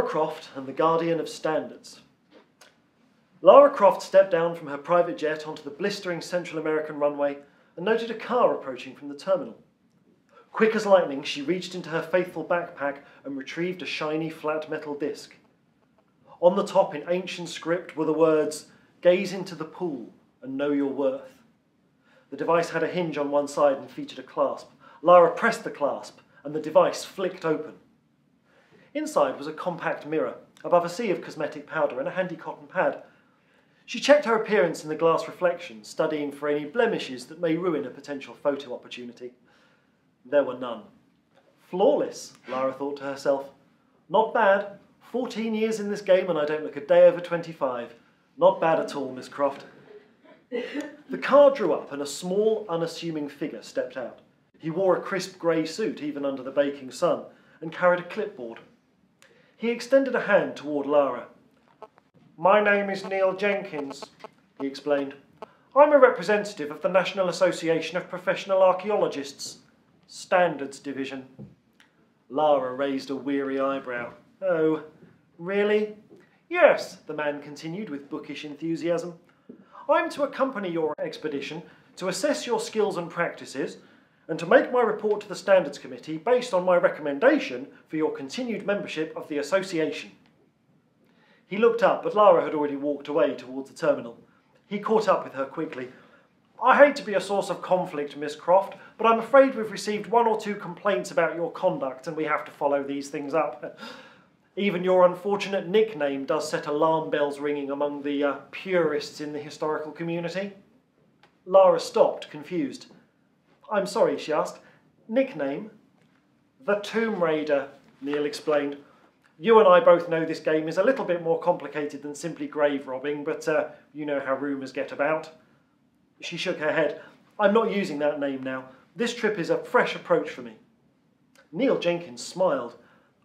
Lara Croft and the Guardian of Standards. Lara Croft stepped down from her private jet onto the blistering Central American runway and noted a car approaching from the terminal. Quick as lightning, she reached into her faithful backpack and retrieved a shiny flat metal disc. On the top, in ancient script, were the words, "Gaze into the pool and know your worth." The device had a hinge on one side and featured a clasp. Lara pressed the clasp and the device flicked open. Inside was a compact mirror, above a sea of cosmetic powder and a handy cotton pad. She checked her appearance in the glass reflection, studying for any blemishes that may ruin a potential photo opportunity. There were none. Flawless, Lara thought to herself. Not bad. 14 years in this game and I don't look a day over 25. Not bad at all, Miss Croft. The car drew up and a small, unassuming figure stepped out. He wore a crisp grey suit, even under the baking sun, and carried a clipboard. He extended a hand toward Lara. "My name is Neil Jenkins," he explained. "I'm a representative of the National Association of Professional Archaeologists, Standards Division." Lara raised a weary eyebrow. "Oh, really?" "Yes," the man continued with bookish enthusiasm. "I'm to accompany your expedition to assess your skills and practices and to make my report to the Standards Committee based on my recommendation for your continued membership of the association." He looked up, but Lara had already walked away towards the terminal. He caught up with her quickly. "I hate to be a source of conflict, Miss Croft, but I'm afraid we've received 1 or 2 complaints about your conduct and we have to follow these things up. Even your unfortunate nickname does set alarm bells ringing among the purists in the historical community." Lara stopped, confused. "I'm sorry," she asked. "Nickname?" "The Tomb Raider," Neil explained. "You and I both know this game is a little bit more complicated than simply grave robbing, but you know how rumours get about." She shook her head. "I'm not using that name now. This trip is a fresh approach for me." Neil Jenkins smiled.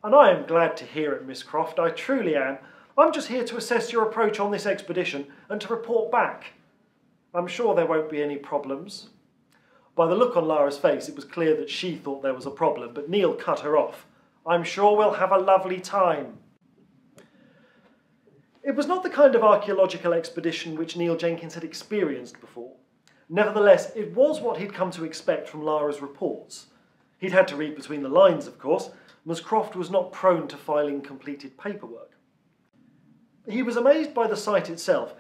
"And I am glad to hear it, Miss Croft, I truly am. I'm just here to assess your approach on this expedition and to report back. I'm sure there won't be any problems." By the look on Lara's face, it was clear that she thought there was a problem, but Neil cut her off. "I'm sure we'll have a lovely time." It was not the kind of archaeological expedition which Neil Jenkins had experienced before. Nevertheless, it was what he'd come to expect from Lara's reports. He'd had to read between the lines, of course. Ms. Croft was not prone to filing completed paperwork. He was amazed by the site itself.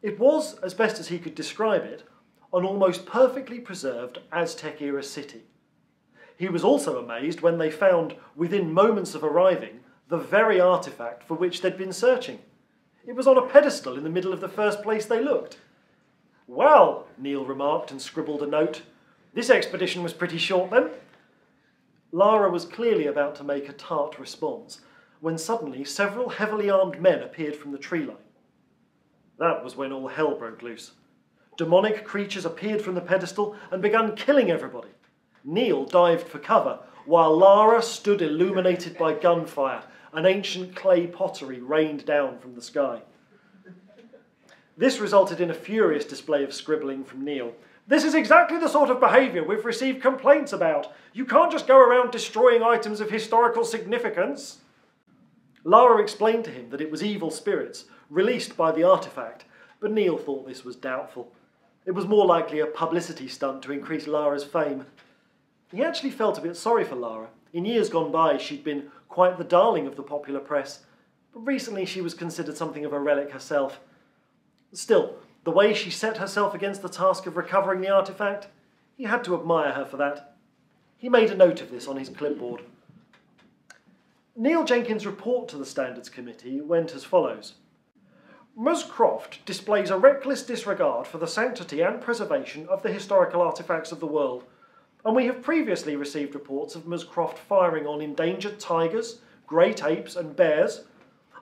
It was, as best as he could describe it, an almost perfectly preserved Aztec-era city. He was also amazed when they found, within moments of arriving, the very artefact for which they'd been searching. It was on a pedestal in the middle of the first place they looked. "Well," Neil remarked and scribbled a note, "this expedition was pretty short then." Lara was clearly about to make a tart response, when suddenly several heavily armed men appeared from the tree line. That was when all hell broke loose. Demonic creatures appeared from the pedestal and began killing everybody. Neil dived for cover, while Lara stood illuminated by gunfire, and ancient clay pottery rained down from the sky. This resulted in a furious display of scribbling from Neil. "This is exactly the sort of behaviour we've received complaints about. You can't just go around destroying items of historical significance." Lara explained to him that it was evil spirits, released by the artefact, but Neil thought this was doubtful. It was more likely a publicity stunt to increase Lara's fame. He actually felt a bit sorry for Lara. In years gone by, she'd been quite the darling of the popular press, but recently she was considered something of a relic herself. Still, the way she set herself against the task of recovering the artefact, he had to admire her for that. He made a note of this on his clipboard. Neil Jenkins' report to the Standards Committee went as follows. "Ms. Croft displays a reckless disregard for the sanctity and preservation of the historical artefacts of the world, and we have previously received reports of Ms. Croft firing on endangered tigers, great apes and bears,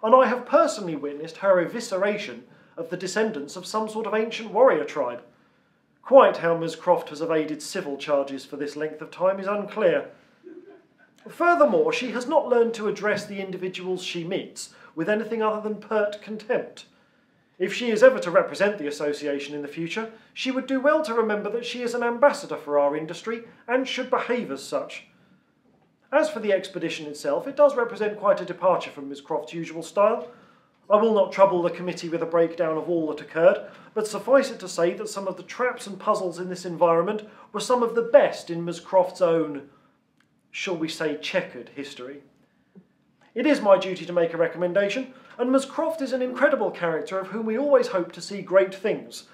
and I have personally witnessed her evisceration of the descendants of some sort of ancient warrior tribe. Quite how Ms. Croft has evaded civil charges for this length of time is unclear. Furthermore, she has not learned to address the individuals she meets with anything other than pert contempt. If she is ever to represent the association in the future, she would do well to remember that she is an ambassador for our industry and should behave as such. As for the expedition itself, it does represent quite a departure from Ms. Croft's usual style. I will not trouble the committee with a breakdown of all that occurred, but suffice it to say that some of the traps and puzzles in this environment were some of the best in Ms. Croft's own, shall we say, checkered history. It is my duty to make a recommendation, and Ms. Croft is an incredible character of whom we always hope to see great things.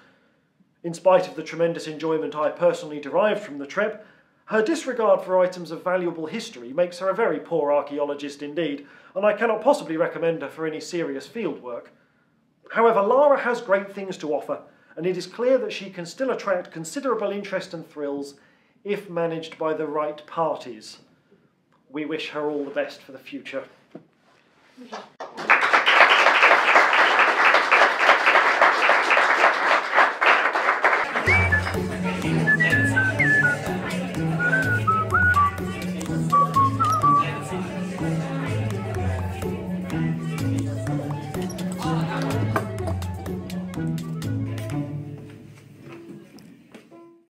In spite of the tremendous enjoyment I personally derived from the trip, her disregard for items of valuable history makes her a very poor archaeologist indeed, and I cannot possibly recommend her for any serious field work. However, Lara has great things to offer, and it is clear that she can still attract considerable interest and thrills if managed by the right parties. We wish her all the best for the future.